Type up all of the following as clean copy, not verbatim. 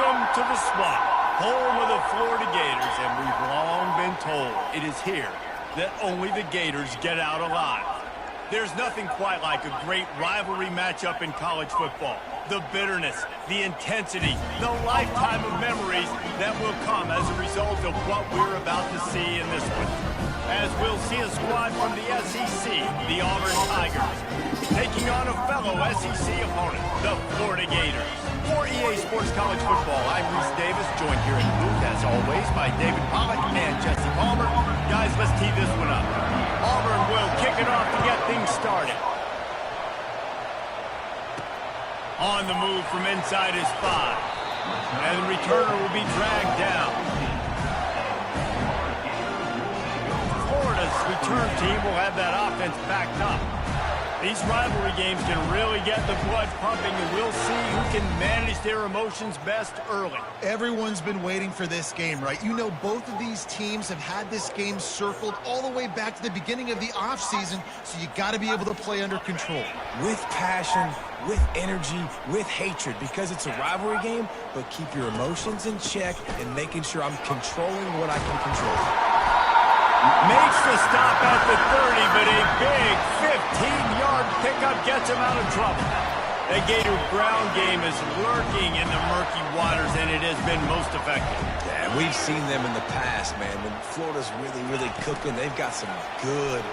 Welcome to the Swamp, home of the Florida Gators, and we've long been told it is here that only the Gators get out alive. There's nothing quite like a great rivalry matchup in college football. The bitterness, the intensity, the lifetime of memories that will come as a result of what we're about to see in this one. As we'll see a squad from the SEC, the Auburn Tigers, taking on a fellow SEC opponent, the Florida Gators. For EA Sports College Football, I'm Reese Davis, joined here in the booth, as always, by David Pollack and Jesse Palmer. Guys, let's tee this one up. Auburn will kick it off to get things started. On the move from inside his 5. And the returner will be dragged down. Florida's return team will have that offense backed up. These rivalry games can really get the blood pumping, and we'll see who can manage their emotions best early. Everyone's been waiting for this game, right? You know, both of these teams have had this game circled all the way back to the beginning of the offseason, so you got to be able to play under control. With passion, with energy, with hatred, because it's a rivalry game, but keep your emotions in check and making sure I'm controlling what I can control. Makes the stop at the 30, but a big 15-yard pickup gets him out of trouble. The Gator ground game is lurking in the murky waters, and it has been most effective. Yeah, we've seen them in the past, man. When Florida's really cooking, they've got some good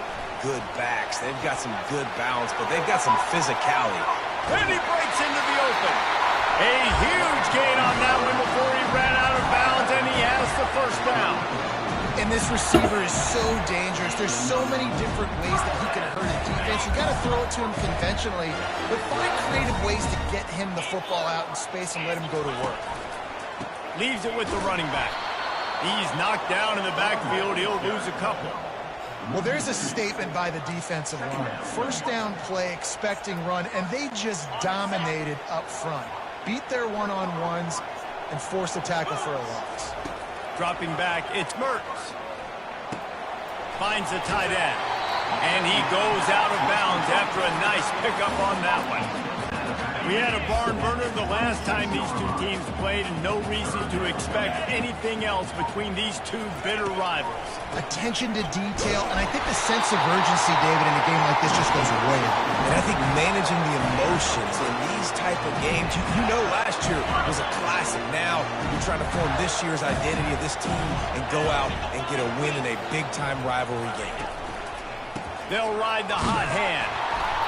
backs. They've got some good balance, but they've got some physicality. And he breaks into the open. A huge gain on that one before he ran out of bounds, and he has the first down. And this receiver is so dangerous. There's so many different ways that he can hurt his defense. You got to throw it to him conventionally, but find creative ways to get him the football out in space and let him go to work. Leaves it with the running back. He's knocked down in the backfield. He'll lose a couple. Well, there's a statement by the defensive line. First down play, expecting run, and they just dominated up front. Beat their one-on-ones and forced the tackle for a loss. Dropping back, it's Mertz. Finds the tight end. And he goes out of bounds after a nice pickup on that one. We had a barn burner the last time these two teams played, and no reason to expect anything else between these two bitter rivals. Attention to detail, and I think the sense of urgency, David, in a game like this just goes way up. And I think managing the emotions in these type of games, you know last year was a classic. Now you're trying to form this year's identity of this team and go out and get a win in a big-time rivalry game. They'll ride the hot hand.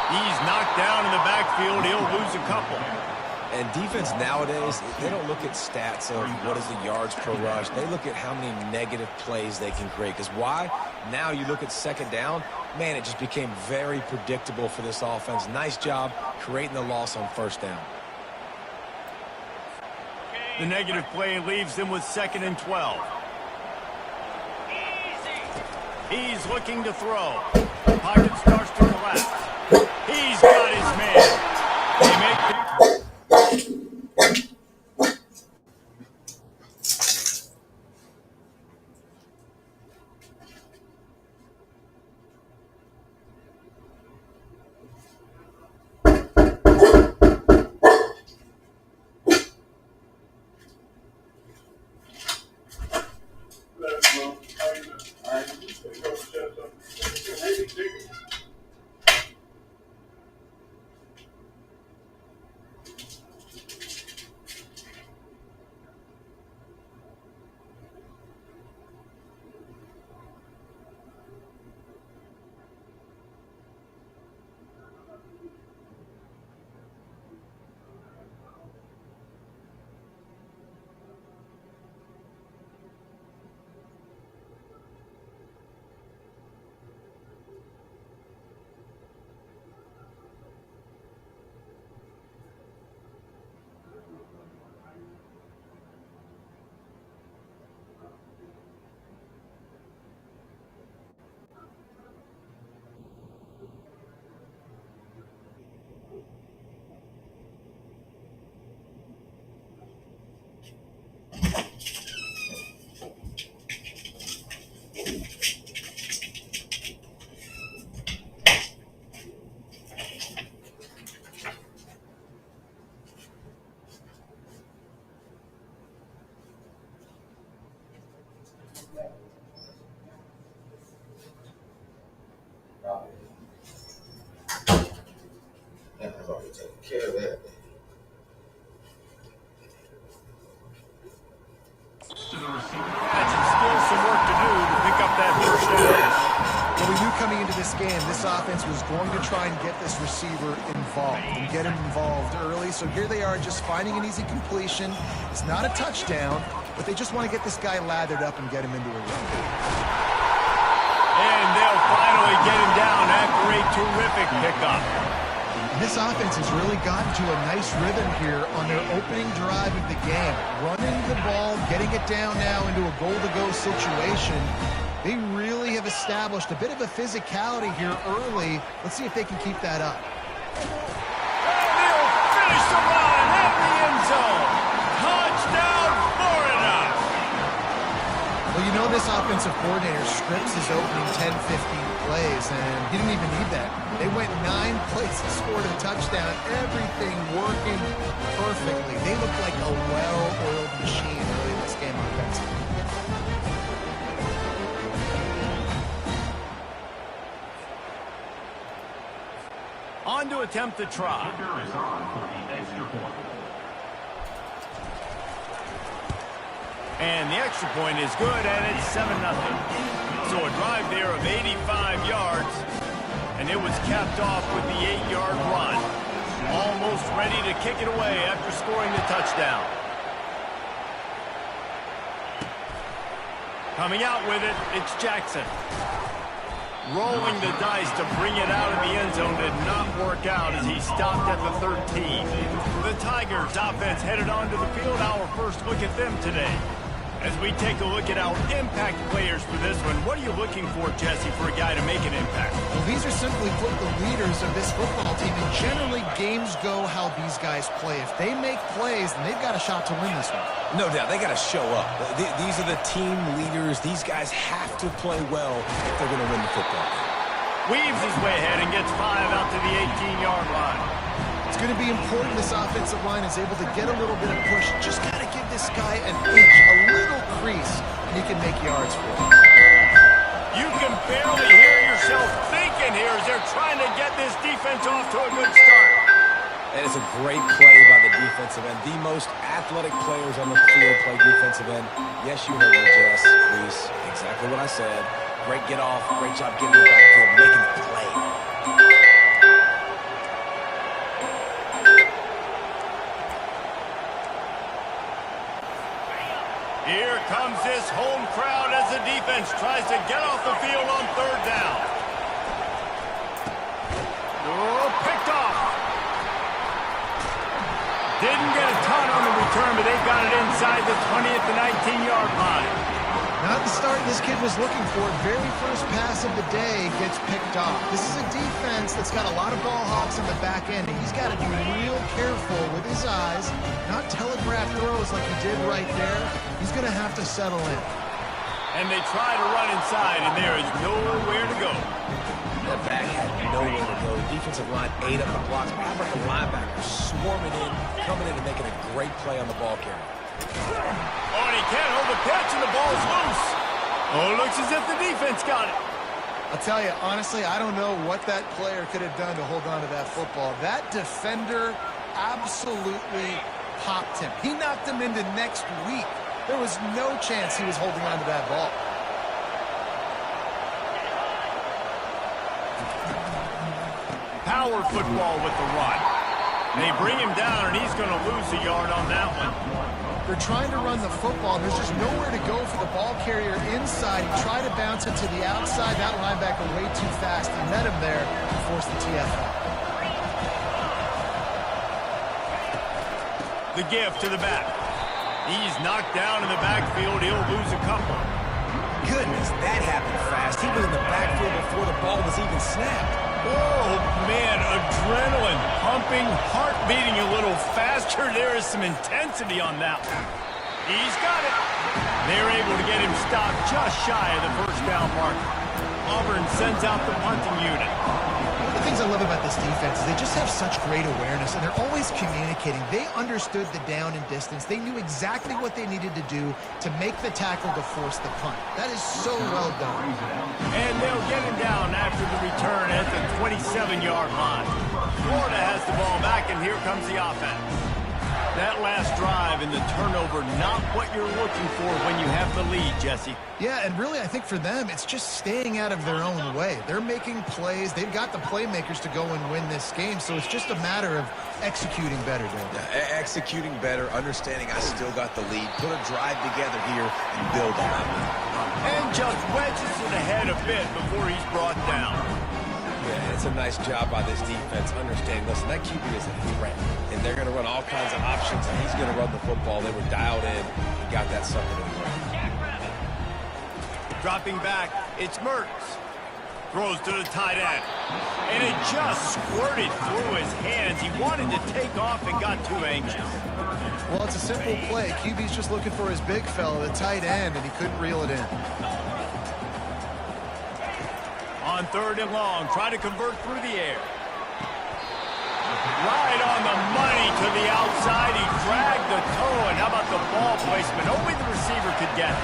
He's knocked down in the backfield. He'll lose a couple. And defense nowadays, they don't look at stats of what is the yards per rush. They look at how many negative plays they can create. Because why? Now you look at second down, man, it just became very predictable for this offense. Nice job creating the loss on first down. The negative play leaves them with 2nd and 12. He's looking to throw. Pocket starts to collapse. He's got his man. They make the... Still some work to do to pick up that first down. Well, we knew coming into this game, this offense was going to try and get this receiver involved and get him involved early. So here they are just finding an easy completion. It's not a touchdown, but they just want to get this guy lathered up and get him into a run. And they'll finally get him down after a terrific pickup. This offense has really gotten to a nice rhythm here on their opening drive of the game. Running the ball, getting it down now into a goal-to-go situation. They really have established a bit of a physicality here early. Let's see if they can keep that up. They'll finish the run at the end zone. Touchdown, Florida! Well, you know this offensive coordinator scripts his opening 10, 15 plays, and he didn't even need that. They went 9 plays and scored a touchdown. Everything working perfectly. They look like a well-oiled machine early in this game offensively. On to attempt the try. And the extra point is good, and it's 7-0. So a drive there of 85 yards, and it was capped off with the 8-yard run. Almost ready to kick it away after scoring the touchdown. Coming out with it, it's Jackson. Rolling the dice to bring it out of the end zone did not work out as he stopped at the 13. The Tigers offense headed onto the field. Our first look at them today. As we take a look at our impact players for this one, what are you looking for, Jesse, for a guy to make an impact? Well, these are simply put the leaders of this football team, and generally games go how these guys play. If they make plays, then they've got a shot to win this one. No doubt, they got to show up. These are the team leaders. These guys have to play well if they're going to win the football game. Weaves his way ahead and gets 5 out to the 18-yard line. It's going to be important this offensive line is able to get a little bit of push. Just got to give this guy an inch, a little crease, and he can make yards for it. You can barely hear yourself thinking here as they're trying to get this defense off to a good start. And it's a great play by the defensive end. The most athletic players on the field play defensive end. Yes, you heard me, Jess, Reese. Exactly what I said. Great get off. Great job getting the backfield, making the play. Here comes this home crowd as the defense tries to get off the field on 3rd down. Oh, picked off. Didn't get a ton on the return, but they got it inside the 20 at the 19-yard line. Not the start this kid was looking for. Very first pass of the day gets picked off. This is a defense that's got a lot of ball hawks in the back end, and he's got to be real careful with his eyes, not telegraph throws like he did right there. He's going to have to settle in. And they try to run inside, and there is nowhere to go. That back had nowhere to go. The defensive line ate up the blocks. How about the linebackers swarming in, coming in and making a great play on the ball carrier? Oh, and he can't hold the pitch, and the ball's loose. Oh, it looks as if the defense got it. I'll tell you, honestly, I don't know what that player could have done to hold on to that football. That defender absolutely popped him. He knocked him into next week. There was no chance he was holding on to that ball. Power football with the run. They bring him down, and he's going to lose a yard on that one. They're trying to run the football. There's just nowhere to go for the ball carrier inside. He tried to bounce it to the outside. That linebacker way too fast. He met him there and forced the TFL. The give to the back. He's knocked down in the backfield. He'll lose a couple. Goodness, that happened fast. He was in the backfield before the ball was even snapped. Oh, man, adrenaline pumping, heart beating a little faster. There is some intensity on that one. He's got it. They're able to get him stopped just shy of the 1st down marker. Auburn sends out the punting unit. The things I love about this defense is they just have such great awareness, and they're always communicating. They understood the down and distance. They knew exactly what they needed to do to make the tackle to force the punt. That is so well done. And they'll get him down after the return at the 27-yard line. Florida has the ball back, and here comes the offense. That last drive and the turnover, not what you're looking for when you have the lead, Jesse. Yeah, and really, I think for them, it's just staying out of their own way. They're making plays. They've got the playmakers to go and win this game, so it's just a matter of executing better, David. Yeah, executing better, understanding I still got the lead, put a drive together here and build on it. And just wedges it ahead a bit before he's brought down. Yeah, it's a nice job by this defense, understanding, listen, that QB is a threat, and they're going to run all kinds of options, and he's going to run the football. They were dialed in and got that sucker to the ground. Dropping back, it's Mertz. Throws to the tight end. And it just squirted through his hands. He wanted to take off and got too anxious. Well, it's a simple play. QB's just looking for his big fella, the tight end, and he couldn't reel it in. On 3rd and long, try to convert through the air. Right on the money to the outside. He dragged the toe, and how about the ball placement? Only the receiver could get it.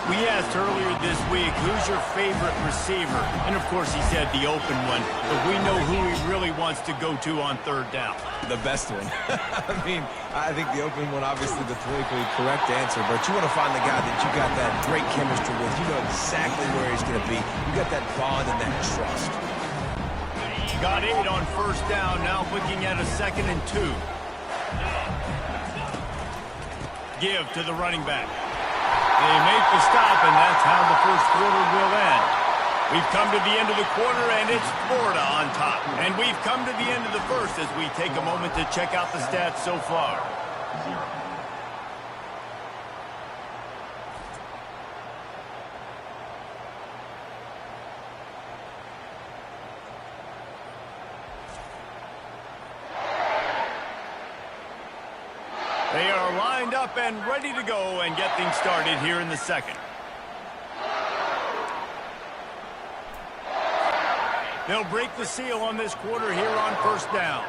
We asked earlier this week, who's your favorite receiver? And, of course, he said the open one. But we know who he really wants to go to on 3rd down. The best one. I mean, I think the open one, obviously the politically correct answer, but you want to find the guy that you got that great chemistry with. You know exactly where he's going to be. You got that bond and that trust. Got 8 on 1st down, now looking at a 2nd and 2. Give to the running back. They make the stop, and that's how the 1st quarter will end. We've come to the end of the quarter, and it's Florida on top. And we've come to the end of the 1st as we take a moment to check out the stats so far. They are lined up and ready to go and get things started here in the 2nd. They'll break the seal on this quarter here on 1st down.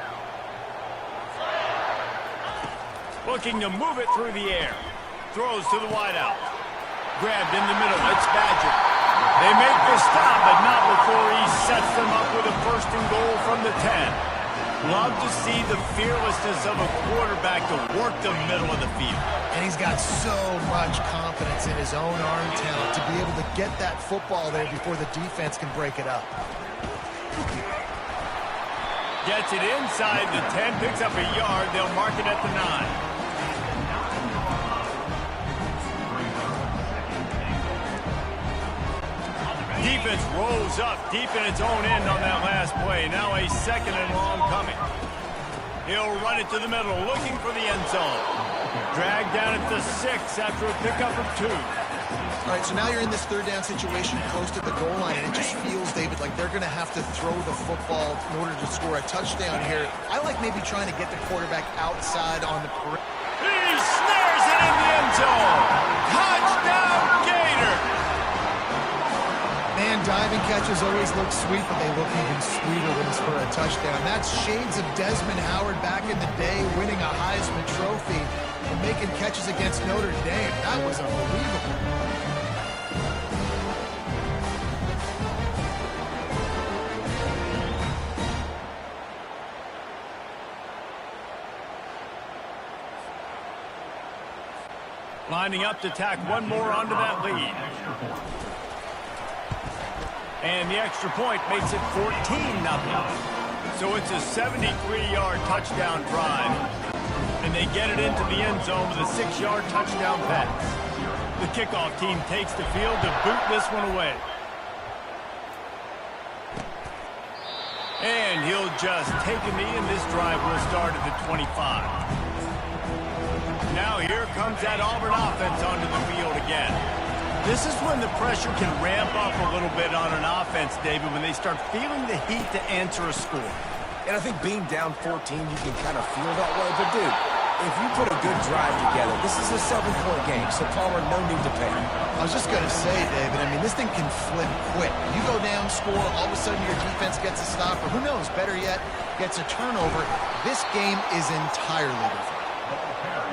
Looking to move it through the air. Throws to the wideout. Grabbed in the middle. It's Badger. They make the stop, but not before he sets them up with a 1st and goal from the 10. Love to see the fearlessness of a quarterback to work the middle of the field. And he's got so much confidence in his own arm talent to be able to get that football there before the defense can break it up. Gets it inside the 10, picks up a yard. They'll mark it at the 9. Defense rolls up deep in its own end on that last play. Now a 2nd and long coming. He'll run it to the middle, looking for the end zone. Dragged down at the 6 after a pickup of 2. All right, so now you're in this 3rd down situation close to the goal line, and it just feels, David, like they're going to have to throw the football in order to score a touchdown here. I like maybe trying to get the quarterback outside on the perimeter. He snares it in the end zone. Touchdown, Gator! Man, diving catches always look sweet, but they look even sweeter when it's for a touchdown. That's shades of Desmond Howard back in the day, winning a Heisman Trophy and making catches against Notre Dame. That was unbelievable. Lining up to tack one more onto that lead. And the extra point makes it 14-0. So it's a 73-yard touchdown drive. And they get it into the end zone with a 6-yard touchdown pass. The kickoff team takes the field to boot this one away. And he'll just take a knee, and this drive will start at the 25. Now here comes that Auburn offense onto the field again. This is when the pressure can ramp up a little bit on an offense, David, when they start feeling the heat to answer a score. And I think being down 14, you can kind of feel that way. But, dude, if you put a good drive together, this is a 7-point game, so Palmer, no need to panic. I was just going to say, David, I mean, this thing can flip quick. You go down, score, all of a sudden your defense gets a stop, or who knows, better yet, gets a turnover. This game is entirely different.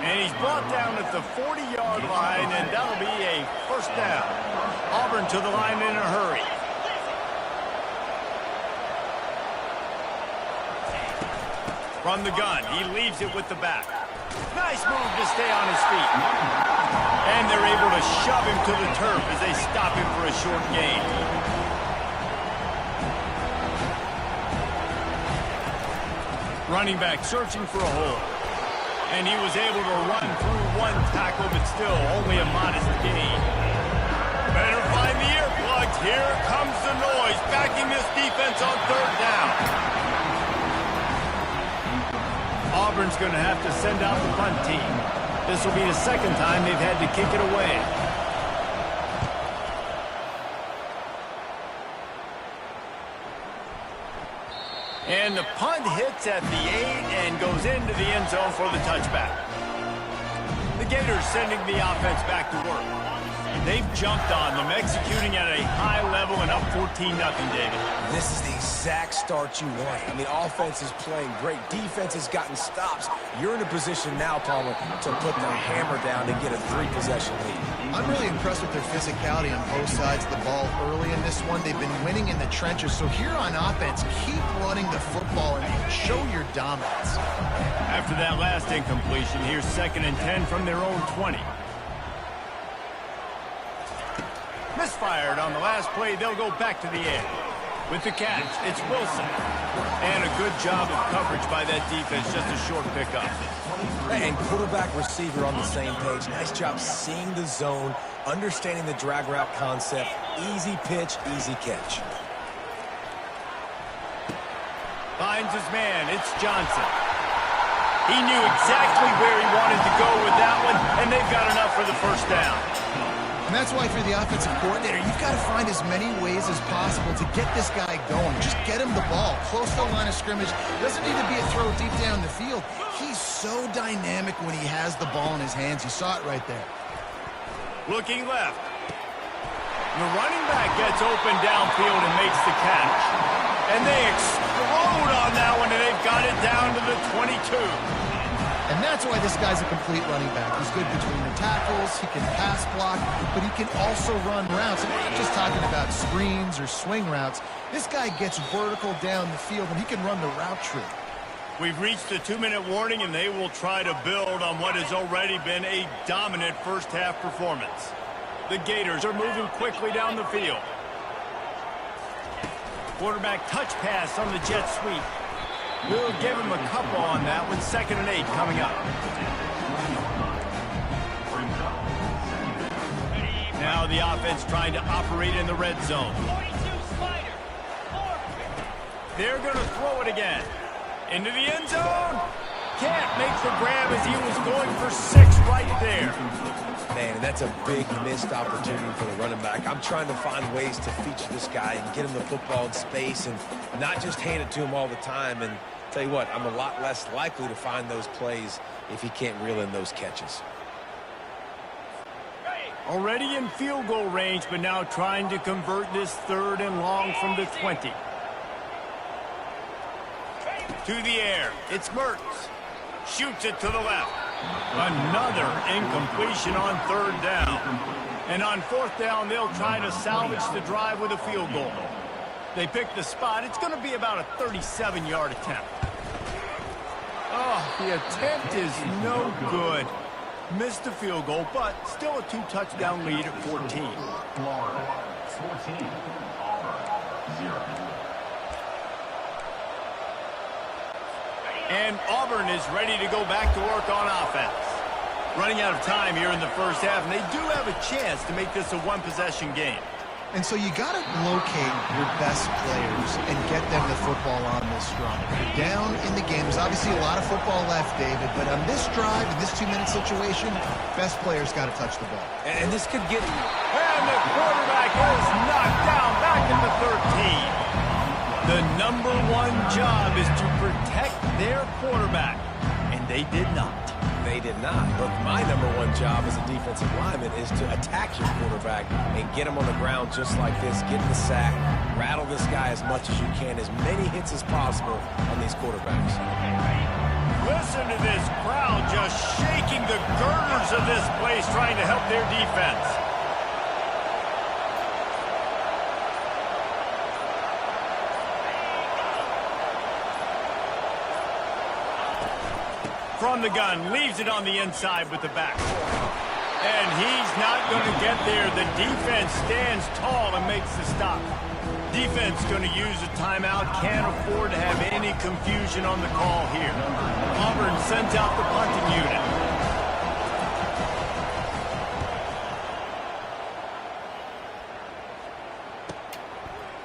And he's brought down at the 40-yard line, and that'll be a first down. Auburn to the line in a hurry. From the gun, he leaves it with the back. Nice move to stay on his feet. And they're able to shove him to the turf as they stop him for a short gain. Running back searching for a hole. And he was able to run through one tackle, but still only a modest gain. Better find the earplugs. Here comes the noise, backing this defense on third down. Auburn's going to have to send out the punt team. This will be the second time they've had to kick it away. And the punt hits at the 8 and goes into the end zone for the touchback. The Gators sending the offense back to work. They've jumped on them, executing at a high level and up 14-0, David. This is the exact start you want. I mean, offense is playing great. Defense has gotten stops. You're in a position now, Palmer, to put the hammer down and get a 3-possession lead. I'm really impressed with their physicality on both sides of the ball early in this one. They've been winning in the trenches. So here on offense, keep running the football and show your dominance. After that last incompletion, here's 2nd and 10 from their own 20. Misfired on the last play. They'll go back to the air. With the catch, it's Wilson. And a good job of coverage by that defense. Just a short pickup. And quarterback receiver on the same page. Nice job seeing the zone, understanding the drag route concept. Easy pitch, easy catch. Finds his man. It's Johnson. He knew exactly where he wanted to go with that one, and they've got enough for the first down. And that's why for the offensive coordinator, you've got to find as many ways as possible to get this guy going. Just get him the ball, close to the line of scrimmage. Doesn't need to be a throw deep down the field. He's so dynamic when he has the ball in his hands. You saw it right there. Looking left. The running back gets open downfield and makes the catch. And they explode on that one, and they've got it down to the 22. And that's why this guy's a complete running back. He's good between the tackles, he can pass block, but he can also run routes. And we're not just talking about screens or swing routes. This guy gets vertical down the field, and he can run the route tree. We've reached the 2-minute warning, and they will try to build on what has already been a dominant first-half performance. The Gators are moving quickly down the field. Quarterback touch pass on the jet sweep. We'll give him a couple on that one. 2nd and 8 coming up. Now the offense trying to operate in the red zone. They're going to throw it again. Into the end zone. Can't make the grab as he was going for 6 right there. Man, and that's a big missed opportunity for the running back. I'm trying to find ways to feature this guy and get him the football in space and not just hand it to him all the time. And tell you what, I'm a lot less likely to find those plays if he can't reel in those catches. Already in field goal range, but now trying to convert this 3rd and long from the 20. To the air, it's Mertz. Shoots it to the left. Another incompletion on 3rd down. And on 4th down, they'll try to salvage the drive with a field goal. They pick the spot. It's going to be about a 37-yard attempt. Oh, the attempt is no good. Missed the field goal, but still a 2-touchdown lead at 14. Florida, 14, Auburn, 0. And Auburn is ready to go back to work on offense. Running out of time here in the first half, and they do have a chance to make this a 1-possession game. And so you got to locate your best players and get them the football on this drive. You're down in the game. There's obviously a lot of football left, David, but on this drive, in this 2-minute situation, best players got to touch the ball. And this could get... And the quarterback is knocked down back at the 13. The #1 job is to protect their quarterback, and they did not. they did not. But my #1 job as a defensive lineman is to attack your quarterback and get him on the ground just like this, get the sack, rattle this guy as much as you can, as many hits as possible on these quarterbacks. Listen to this crowd just shaking the girders of this place trying to help their defense. From the gun, leaves it on the inside with the back. And he's not going to get there. The defense stands tall and makes the stop. Defense going to use a timeout. Can't afford to have any confusion on the call here. Auburn sends out the punting unit.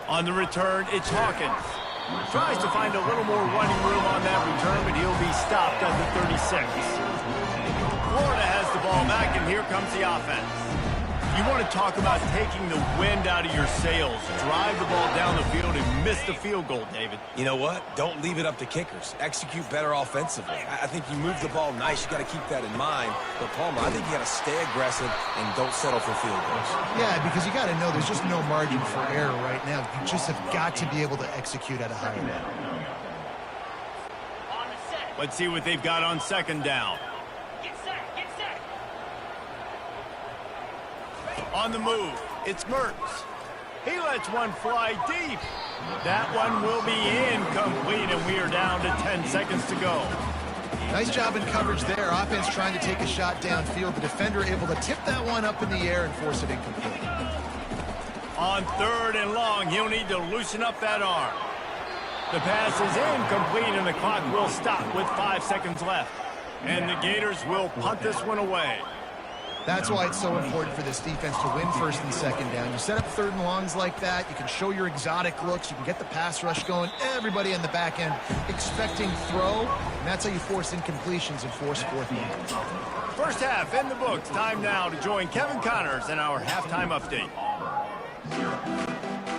On the return, it's Hawkins. Tries to find a little more running room on that return, but he'll be stopped at the 36. Florida has the ball back, and here comes the offense. You want to talk about taking the wind out of your sails. Drive the ball down the field and miss the field goal, David. You know what? Don't leave it up to kickers. Execute better offensively. I think you move the ball nice. You got to keep that in mind. But, Palmer, I think you got to stay aggressive and don't settle for field goals. Yeah, because you got to know there's just no margin for error right now. You just have got to be able to execute at a high level. Let's see what they've got on second down. On the move, it's Mertz. He lets one fly deep. That one will be incomplete, and we are down to 10 seconds to go. Nice job in coverage there. Offense trying to take a shot downfield. The defender able to tip that one up in the air and force it incomplete. On third and long, he'll need to loosen up that arm. The pass is incomplete, and the clock will stop with 5 seconds left. And the Gators will punt this one away. That's why it's so important for this defense to win first and second down. You set up third and longs like that. You can show your exotic looks. You can get the pass rush going. Everybody on the back end expecting throw. And that's how you force incompletions and force fourth downs. First half in the books. Time now to join Kevin Connors in our halftime update.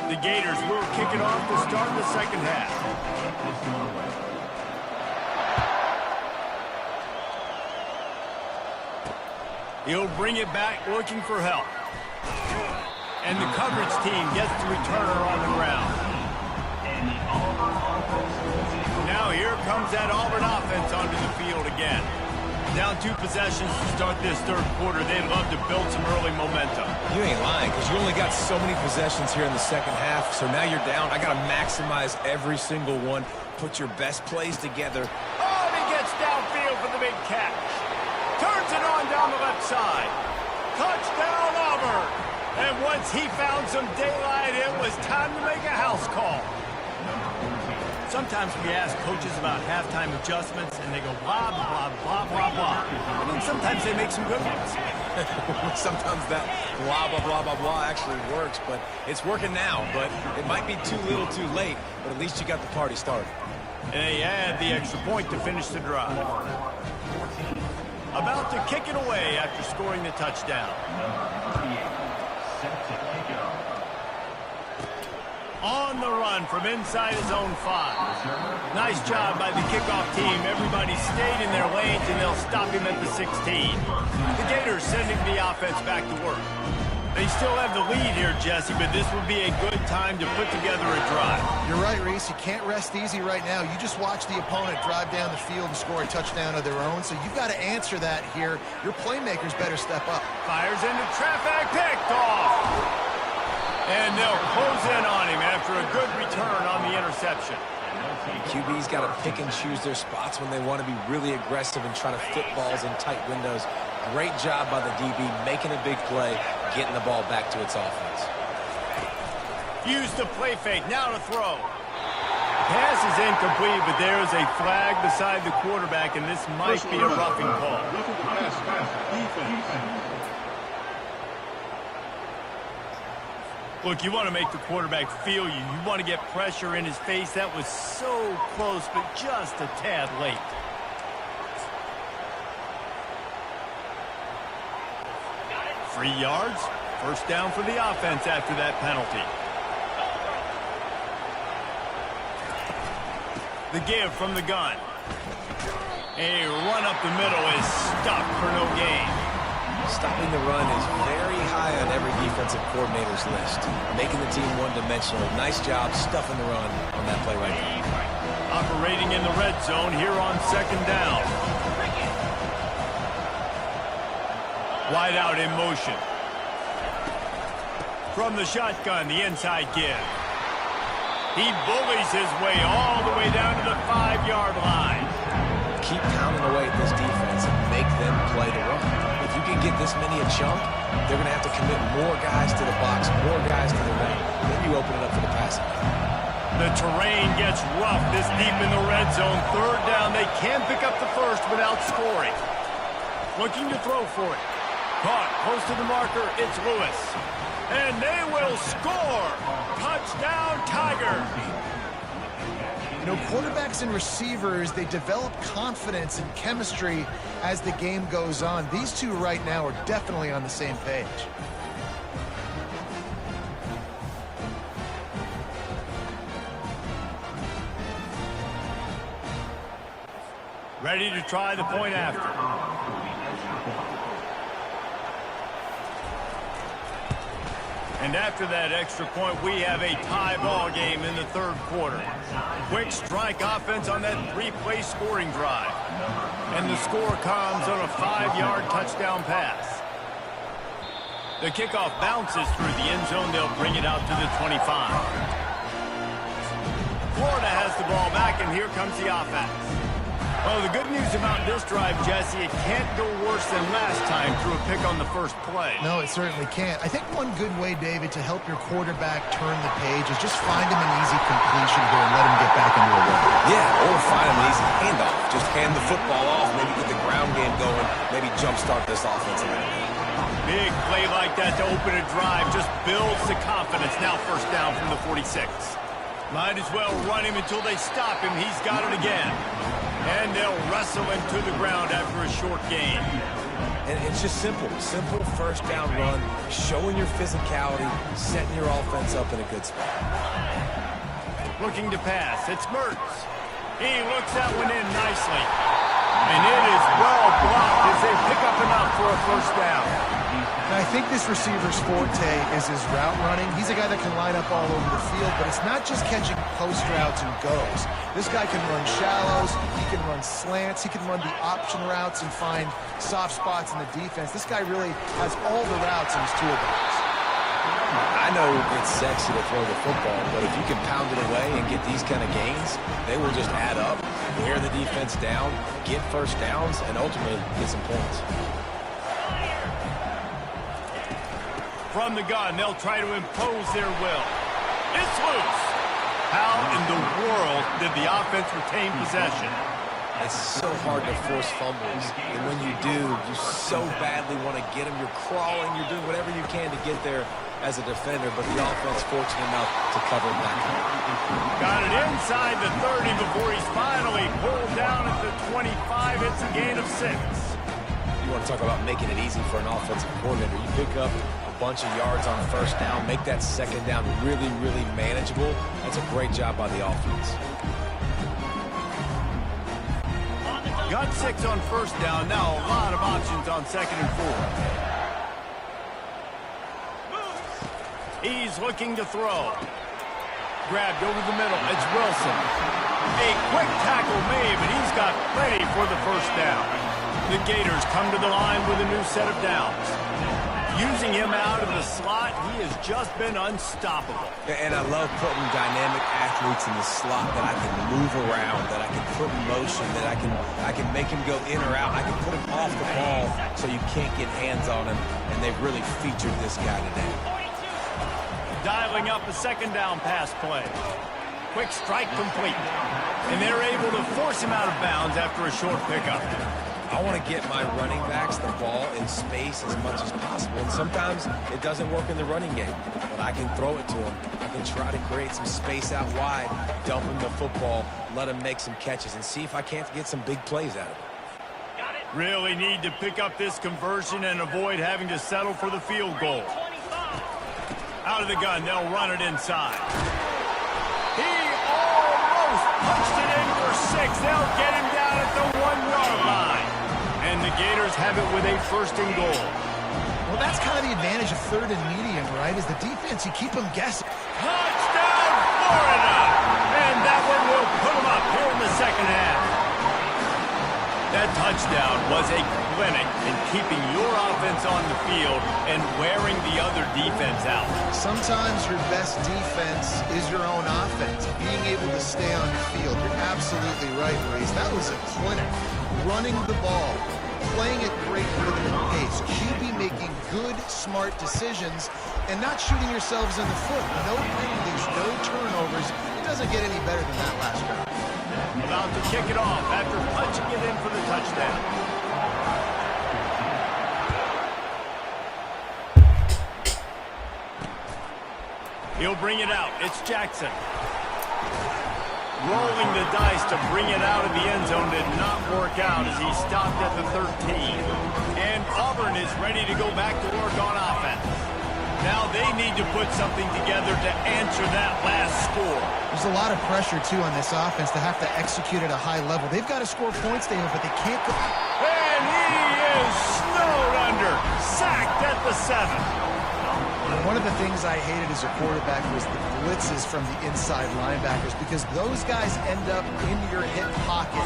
The Gators will kick it off to start the second half. He'll bring it back looking for help. And the coverage team gets the returner on the ground. Now here comes that Auburn offense onto the field again. Down 2 possessions to start this third quarter. They'd love to build some early momentum. You ain't lying, because you only got so many possessions here in the second half, so now you're down. I got to maximize every single one. Put your best plays together. Oh, and he gets downfield for the big catch. Turns it on down the left side. Touchdown, Auburn. And once he found some daylight, it was time to make a house call. Sometimes we ask coaches about halftime adjustments, and they go blah, blah, blah, blah, blah. And then sometimes they make some good ones. Sometimes that blah, blah, blah, blah, blah actually works, but it's working now. But it might be too little too late, but at least you got the party started. And they add the extra point to finish the drive. About to kick it away after scoring the touchdown. On the run from inside his own 5. Nice job by the kickoff team. Everybody stayed in their lanes, and they'll stop him at the 16. The Gators sending the offense back to work. They still have the lead here, Jesse, but this would be a good time to put together a drive. You're right, Reese. You can't rest easy right now. You just watch the opponent drive down the field and score a touchdown of their own, so you've got to answer that here. Your playmakers better step up. Fires into traffic, picked off. And they'll close in on him after a good return on the interception. QB's got to pick and choose their spots when they want to be really aggressive and try to fit balls in tight windows. Great job by the DB making a big play, getting the ball back to its offense. Use the play fake, now to throw. Pass is incomplete, but there is a flag beside the quarterback, and this might be a roughing call. Look, you want to make the quarterback feel you. You want to get pressure in his face. That was so close, but just a tad late. Three yards. First down for the offense after that penalty. The give from the gun. A run up the middle is stuck for no gain. Stopping the run is very high on every defensive coordinator's list. Making the team one-dimensional. Nice job stuffing the run on that play right there. Operating in the red zone here on second down. Wide out in motion. From the shotgun, the inside give. He bullies his way all the way down to the 5-yard line. Keep pounding away at this defense and make them play the run. If you can get this many a chunk, they're going to have to commit more guys to the box, more guys to the lane. Then you open it up for the passing. The terrain gets rough this deep in the red zone. Third down, they can pick up the first without scoring. Looking to throw for it. Caught close to the marker, it's Lewis. And they will score! Touchdown, Tiger! You know, quarterbacks and receivers, they develop confidence and chemistry as the game goes on. These two right now are definitely on the same page. Ready to try the point after. And after that extra point, we have a tie ball game in the third quarter. Quick strike offense on that 3-play scoring drive. And the score comes on a 5-yard touchdown pass. The kickoff bounces through the end zone. They'll bring it out to the 25. Florida has the ball back, and here comes the offense. Well, the good news about this drive, Jesse, it can't go worse than last time through a pick on the first play. No, it certainly can't. I think one good way, David, to help your quarterback turn the page is just find him an easy completion here and let him get back into a rhythm. Yeah, or find him an easy handoff. Just hand the football off, maybe get the ground game going, maybe jumpstart this offense a little bit. Big play like that to open a drive just builds the confidence. Now first down from the 46. Might as well run him until they stop him. He's got it again. And they'll wrestle him to the ground after a short gain. And it's just simple. Simple first down run, showing your physicality, setting your offense up in a good spot. Looking to pass. It's Mertz. He looks that one in nicely. And it is well blocked as they pick up enough for a first down. And I think this receiver's forte is his route running. He's a guy that can line up all over the field, but it's not just catching post routes and goes. This guy can run shallows, he can run slants, he can run the option routes and find soft spots in the defense. This guy really has all the routes in his toolbox. I know it's sexy to throw the football, but if you can pound it away and get these kind of gains, they will just add up, wear the defense down, get first downs, and ultimately get some points. From the gun, they'll try to impose their will. It's loose. How in the world did the offense retain possession? It's so hard to force fumbles, and when you do, you so badly want to get them. You're crawling, you're doing whatever you can to get there as a defender, but the offense fortunate enough to cover it back. Got it inside the 30 before he's finally pulled down at the 25. It's a gain of 6. You want to talk about making it easy for an offensive coordinator. You pick up a bunch of yards on first down, make that second down really, really manageable. That's a great job by the offense. Got 6 on first down. Now a lot of options on second and 4. He's looking to throw. Grabbed over the middle. It's Wilson. A quick tackle made, but he's got plenty for the first down. The Gators come to the line with a new set of downs. Using him out of the slot, he has just been unstoppable. And I love putting dynamic athletes in the slot that I can move around, that I can put in motion, that I can make him go in or out. I can put him off the ball so you can't get hands on him, and they've really featured this guy today. Dialing up a second down pass play. Quick strike complete. And they're able to force him out of bounds after a short pickup. I want to get my running backs the ball in space as much as possible. And sometimes it doesn't work in the running game, but I can throw it to them. I can try to create some space out wide, dump him the football, let him make some catches, and see if I can't get some big plays out of it. Really need to pick up this conversion and avoid having to settle for the field goal. Out of the gun, they'll run it inside. He almost punched it in for 6. They'll get him down at the 1 yard line. And the Gators have it with a 1st and goal. Well, that's kind of the advantage of 3rd and medium, right? Is the defense, you keep them guessing. Touchdown, Florida! And that one will put them up here in the 2nd half. That touchdown was a clinic in keeping your offense on the field and wearing the other defense out. Sometimes your best defense is your own offense. Being able to stay on the field. You're absolutely right, Reese. That was a clinic. Running the ball, playing at great rhythm and pace, QB making good, smart decisions, and not shooting yourselves in the foot. No penalties, no turnovers. It doesn't get any better than that last drive. About to kick it off after punching it in for the touchdown. He'll bring it out. It's Jackson. Rolling the dice to bring it out of the end zone did not work out as he stopped at the 13. And Auburn is ready to go back to work on offense. Now they need to put something together to answer that last score. There's a lot of pressure, too, on this offense to have to execute at a high level. They've got to score points, David, but they can't go. And he is snowed under. Sacked at the 7. One of the things I hated as a quarterback was the blitzes from the inside linebackers because those guys end up in your hip pocket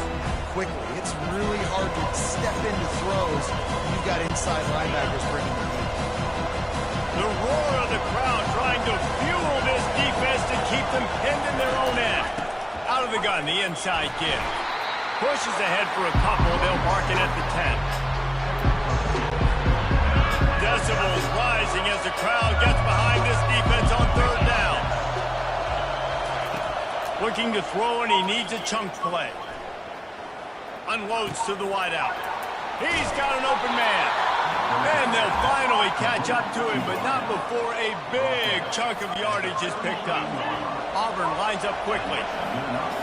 quickly. It's really hard to step into throws when you've got inside linebackers bringing the heat. The roar of the crowd trying to fuel this defense to keep them pinned in their own end. Out of the gun, the inside give. Pushes ahead for a couple. They'll mark it at the 10. Decibels rising as the crowd gets behind this defense on 3rd down. Looking to throw, and he needs a chunk play. Unloads to the wideout. He's got an open man. And they'll finally catch up to him, but not before a big chunk of yardage is picked up. Auburn lines up quickly.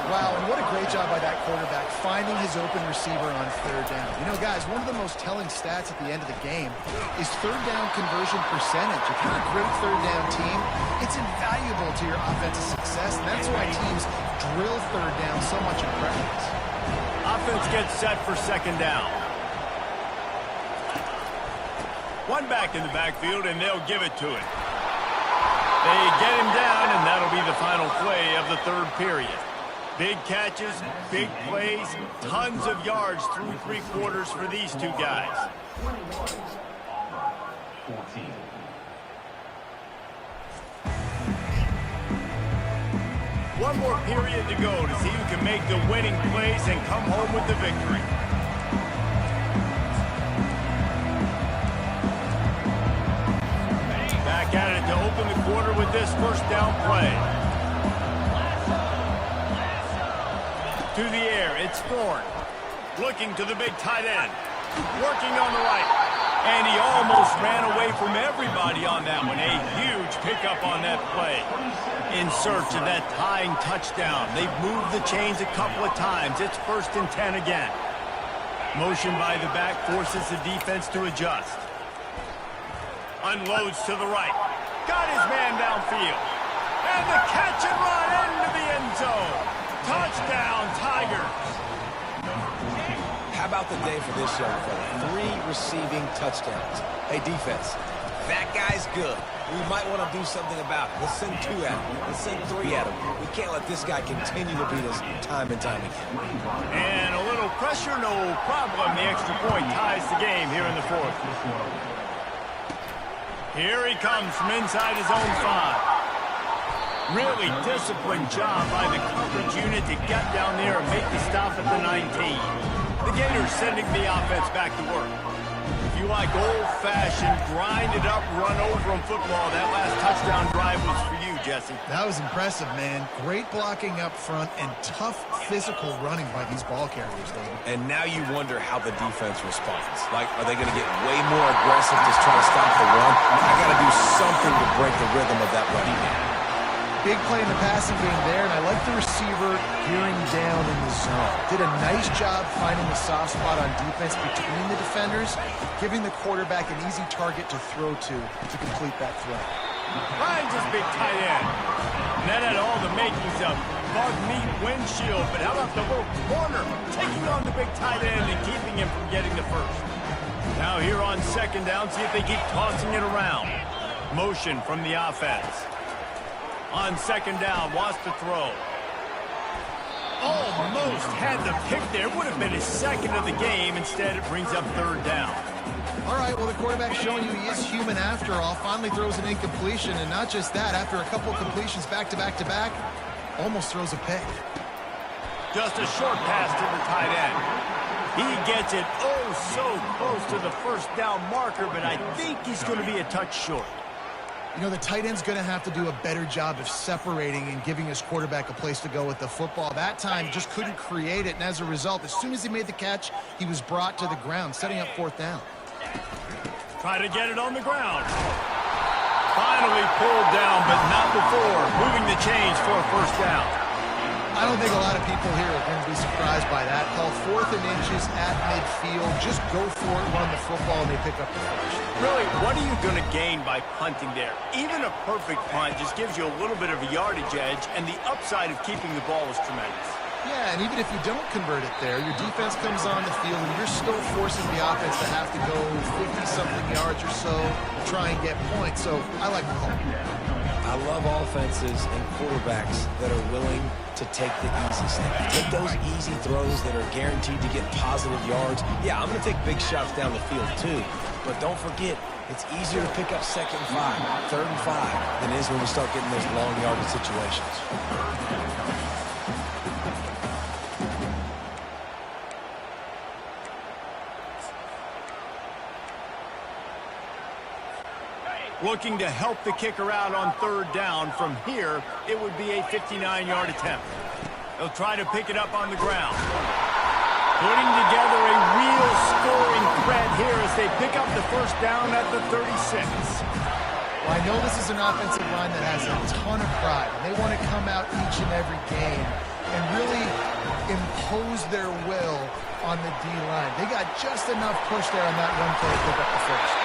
Wow, and what a great job by that quarterback, finding his open receiver on 3rd down. You know, guys, one of the most telling stats at the end of the game is 3rd down conversion percentage. If you're a great 3rd down team, it's invaluable to your offensive success, and that's why teams drill 3rd down so much in practice. Offense gets set for 2nd down. One back in the backfield, and they'll give it to him. They get him down, and that'll be the final play of the 3rd period. Big catches, big plays, tons of yards through 3 quarters for these two guys. 14. One more period to go to see who can make the winning plays and come home with the victory. Back at it to open the quarter with this 1st down play. To the air, it's Thorne. Looking to the big tight end. Working on the right. And he almost ran away from everybody on that one. A huge pickup on that play. In search of that tying touchdown. They've moved the chains a couple of times. It's 1st and 10 again. Motion by the back forces the defense to adjust. Unloads to the right. Got his man downfield. And the catch and run into the end zone. Touchdown, Tigers. How about the day for this young fella? 3 receiving touchdowns. Hey, defense, that guy's good. We might want to do something about it. Let's send 2 at him. Let's send 3 at him. We can't let this guy continue to beat us time and time again. And a little pressure, no problem. The extra point ties the game here in the 4th. Here he comes from inside his own 5. Really disciplined job by the coverage unit to get down there and make the stop at the 19. The Gators sending the offense back to work. If you like old-fashioned, grind-it-up, run-over-'em football, that last touchdown drive was for you, Jesse. That was impressive, man. Great blocking up front and tough physical running by these ball carriers, David. And now you wonder how the defense responds. Like, are they going to get way more aggressive just trying to stop the run? I got to do something to break the rhythm of that running game. Big play in the passing game there, and I like the receiver gearing down in the zone. Did a nice job finding the soft spot on defense between the defenders, giving the quarterback an easy target to throw to complete that throw. Finds his big tight end. And that had all the makings of bug meat windshield, but how about the little corner taking on the big tight end and keeping him from getting the first? Now here on second down, see if they keep tossing it around. Motion from the offense. On second down, wants to throw. Almost had the pick there. Would have been his second of the game. Instead, it brings up third down. All right, well, the quarterback's showing you he is human after all. Finally throws an incompletion, and not just that, after a couple of completions back-to-back-to-back, almost throws a pick. Just a short pass to the tight end. He gets it oh so close to the first down marker, but I think he's going to be a touch short. You know, the tight end's going to have to do a better job of separating and giving his quarterback a place to go with the football. That time, just couldn't create it, and as a result, as soon as he made the catch, he was brought to the ground, setting up fourth down. Try to get it on the ground. Finally pulled down, but not before moving the chains for a first down. I don't think a lot of people here are going to be surprised by that. Call 4th and inches at midfield. Just go for it, run the football, and they pick up the first. Really, what are you going to gain by punting there? Even a perfect punt just gives you a little bit of a yardage edge, and the upside of keeping the ball is tremendous. Yeah, and even if you don't convert it there, your defense comes on the field, and you're still forcing the offense to have to go 50-something yards or so to try and get points. So I like the call. I love offenses and quarterbacks that are willing to take the easy step. Take those easy throws that are guaranteed to get positive yards. Yeah, I'm going to take big shots down the field too. But don't forget, it's easier to pick up 2nd and 5, 3rd and 5 than it is when we start getting those long yardage situations. Looking to help the kicker out on third down. From here, it would be a 59-yard attempt. They'll try to pick it up on the ground. Putting together a real scoring threat here as they pick up the first down at the 36. Well, I know this is an offensive line that has a ton of pride, and they want to come out each and every game and really impose their will on the D-line. They got just enough push there on that run play to pick up the first.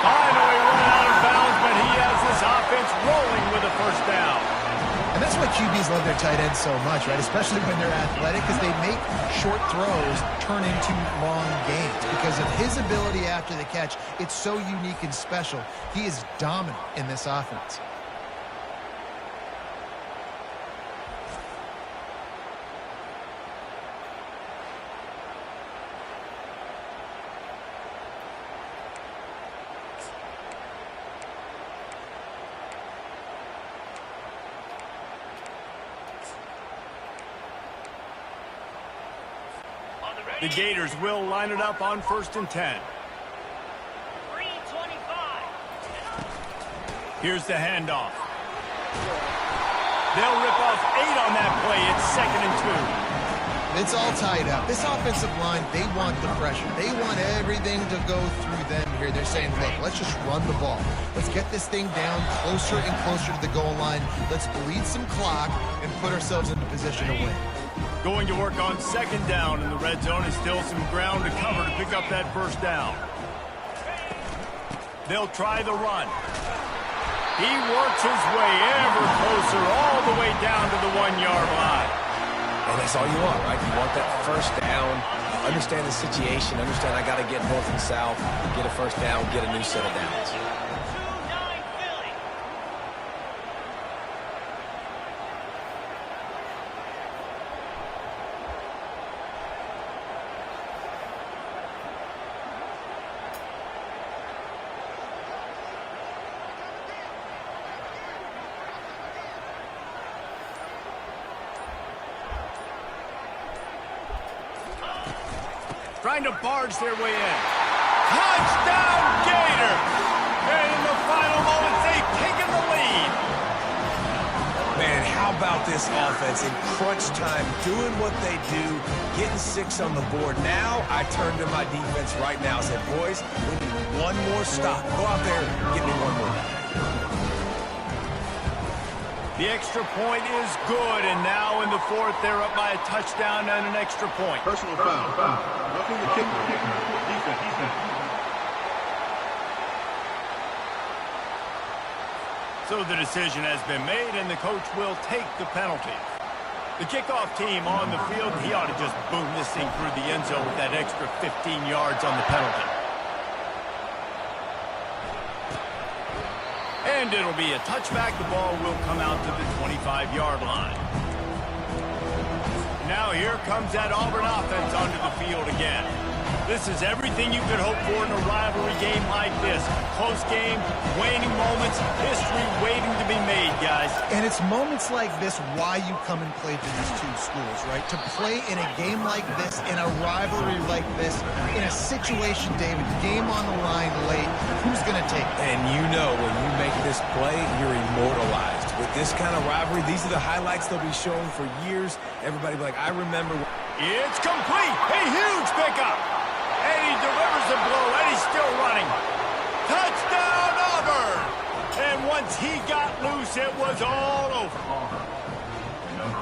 Finally run out of bounds, but he has this offense rolling with a first down. And that's why QBs love their tight ends so much, right? Especially when they're athletic, because they make short throws turn into long gains. Because of his ability after the catch, it's so unique and special. He is dominant in this offense. The Gators will line it up on 1st and 10. 3:25. Here's the handoff. They'll rip off 8 on that play. It's 2nd and 2. It's all tied up. This offensive line, they want the pressure. They want everything to go through them here. They're saying, look, let's just run the ball. Let's get this thing down closer and closer to the goal line. Let's bleed some clock and put ourselves in a position to win. Going to work on 2nd down in the red zone, and still some ground to cover to pick up that first down. They'll try the run. He works his way ever closer all the way down to the 1-yard line. And that's all you want, right? You want that first down, understand the situation, understand I got to get north and south, get a first down, get a new set of downs. 2-9 Philly. Trying to barge their way in. Touchdown, Gators! And in the final moments, they've taken the lead. Man, how about this offense in crunch time, doing what they do, getting 6 on the board. Now I turn to my defense right now and said, boys, we need one more stop. Go out there and get me one more. The extra point is good, and now in the 4th, they're up by a touchdown and an extra point. Personal foul. Roughing the kicker. Defense. So the decision has been made, and the coach will take the penalty. The kickoff team on the field, he ought to just boom this thing through the end zone with that extra 15 yards on the penalty. And it'll be a touchback. The ball will come out to the 25-yard line. Now here comes that Auburn offense onto the field again. This is everything you could hope for in a rivalry game like this. Close game, waning moments, history waiting to be made, guys. And it's moments like this why you come and play for these two schools, right? To play in a game like this, in a rivalry like this, in a situation, David, game on the line late, who's going to take it? And you know when you make this play, you're immortalized. With this kind of rivalry, these are the highlights they'll be showing for years. Everybody will be like, I remember. It's complete. A huge pickup. And he delivers the blow, and he's still running. Touchdown, Auburn! And once he got loose, it was all over.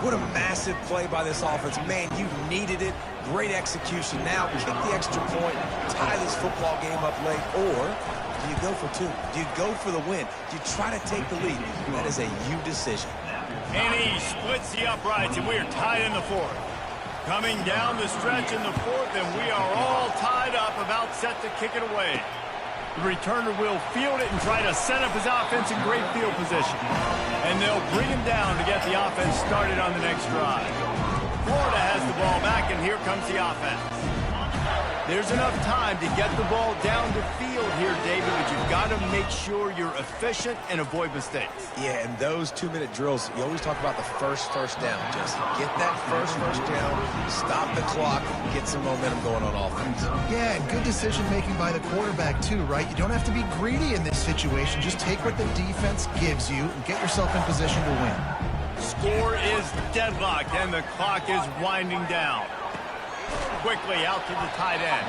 What a massive play by this offense. Man, you needed it. Great execution. Now, kick the extra point, tie this football game up late, or do you go for two? Do you go for the win? Do you try to take the lead? That is a you decision. And he splits the uprights, and we are tied in the fourth. Coming down the stretch in the fourth, and we are all tied up, about set to kick it away. The returner will field it and try to set up his offense in great field position. And they'll bring him down to get the offense started on the next drive. Florida has the ball back, and here comes the offense. There's enough time to get the ball down the field here, David, but you've got to make sure you're efficient and avoid mistakes. Yeah, and those 2-minute drills, you always talk about the first down. Just get that first down, stop the clock, get some momentum going on offense. Yeah, and good decision-making by the quarterback, too, right? You don't have to be greedy in this situation. Just take what the defense gives you and get yourself in position to win. Score is deadlocked, and the clock is winding down. Quickly out to the tight end.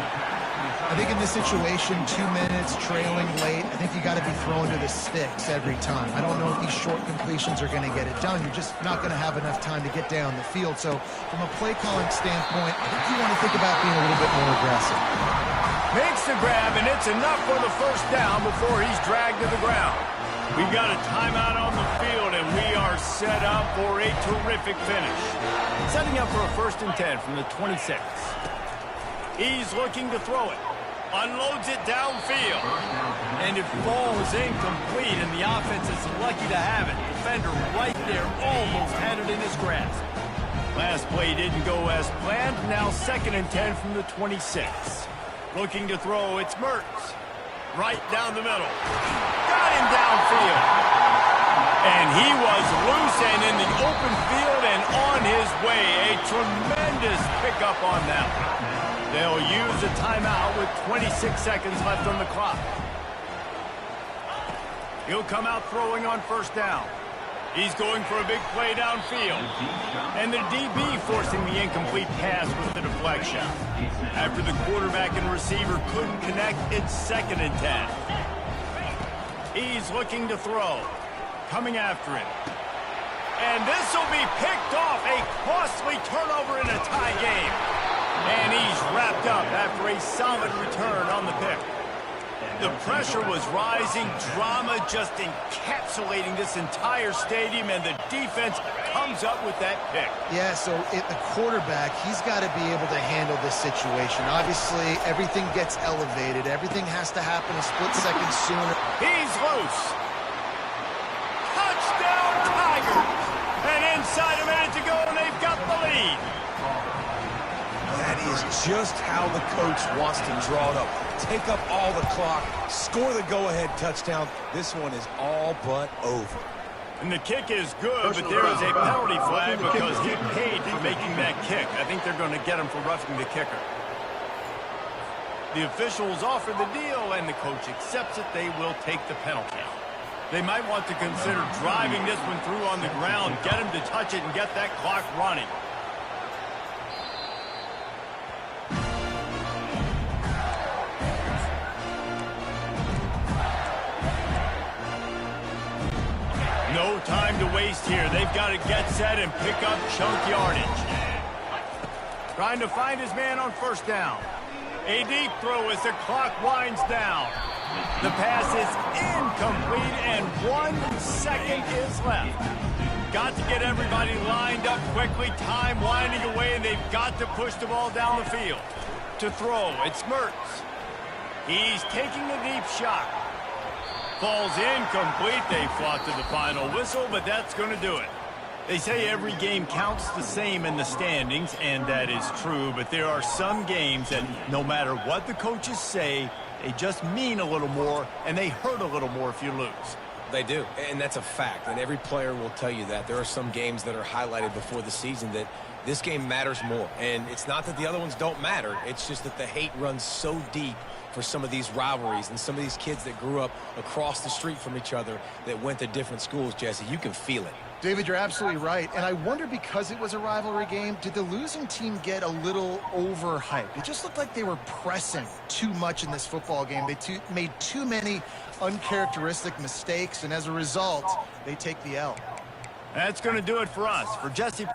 I think in this situation, 2 minutes, trailing late, I think you got to be throwing to the sticks every time. I don't know if these short completions are going to get it done. You're just not going to have enough time to get down the field. So from a play calling standpoint, I think you want to think about being a little bit more aggressive. Makes the grab, and it's enough for the first down before he's dragged to the ground. We've got a timeout on the field, and we are set up for a terrific finish. Setting up for a 1st and 10 from the 26. He's looking to throw it. Unloads it downfield. And it falls incomplete, and the offense is lucky to have it. Defender right there almost had it in his grasp. Last play didn't go as planned. Now 2nd and 10 from the 26. Looking to throw, it's Mertz. Right down the middle. Got him downfield. And he was loose and in the open field and on his way. A tremendous pickup on that one. They'll use a timeout with 26 seconds left on the clock. He'll come out throwing on 1st down. He's going for a big play downfield. And the DB forcing the incomplete pass with the deflection. After the quarterback and receiver couldn't connect, it's 2nd and 10. He's looking to throw. Coming after him. And this will be picked off. A costly turnover in a tie game. And he's wrapped up after a solid return on the pick. The pressure was rising, drama just encapsulating this entire stadium, and the defense comes up with that pick. Yeah, so the quarterback, he's got to be able to handle this situation. Obviously, everything gets elevated. Everything has to happen a split second sooner. He's loose. Touchdown, Tigers! And inside a minute to go, and they've got the lead. That is just how the coach wants to draw it up. Take up all the clock, score the go-ahead touchdown. This one is all but over. And the kick is good, but there is a penalty flag because he paid for making that kick. I think they're going to get him for roughing the kicker. The officials offer the deal, and the coach accepts it. They will take the penalty. They might want to consider driving this one through on the ground, get him to touch it, and get that clock running. No time to waste here. They've got to get set and pick up chunk yardage. Trying to find his man on 1st down. A deep throw as the clock winds down. The pass is incomplete, and 1 second is left. They've got to get everybody lined up quickly, time winding away, and they've got to push the ball down the field. To throw, it's Mertz. He's taking a deep shot. Falls incomplete. They fought to the final whistle, but that's going to do it. They say every game counts the same in the standings, and that is true, but there are some games that no matter what the coaches say, they just mean a little more, and they hurt a little more if you lose. They do, and that's a fact, and every player will tell you that. There are some games that are highlighted before the season that this game matters more, and it's not that the other ones don't matter. It's just that the hate runs so deep for some of these rivalries and some of these kids that grew up across the street from each other that went to different schools, Jesse. You can feel it. David, you're absolutely right. And I wonder, because it was a rivalry game, did the losing team get a little overhyped? It just looked like they were pressing too much in this football game. They made too many uncharacteristic mistakes, and as a result, they take the L. That's going to do it for us. For Jesse...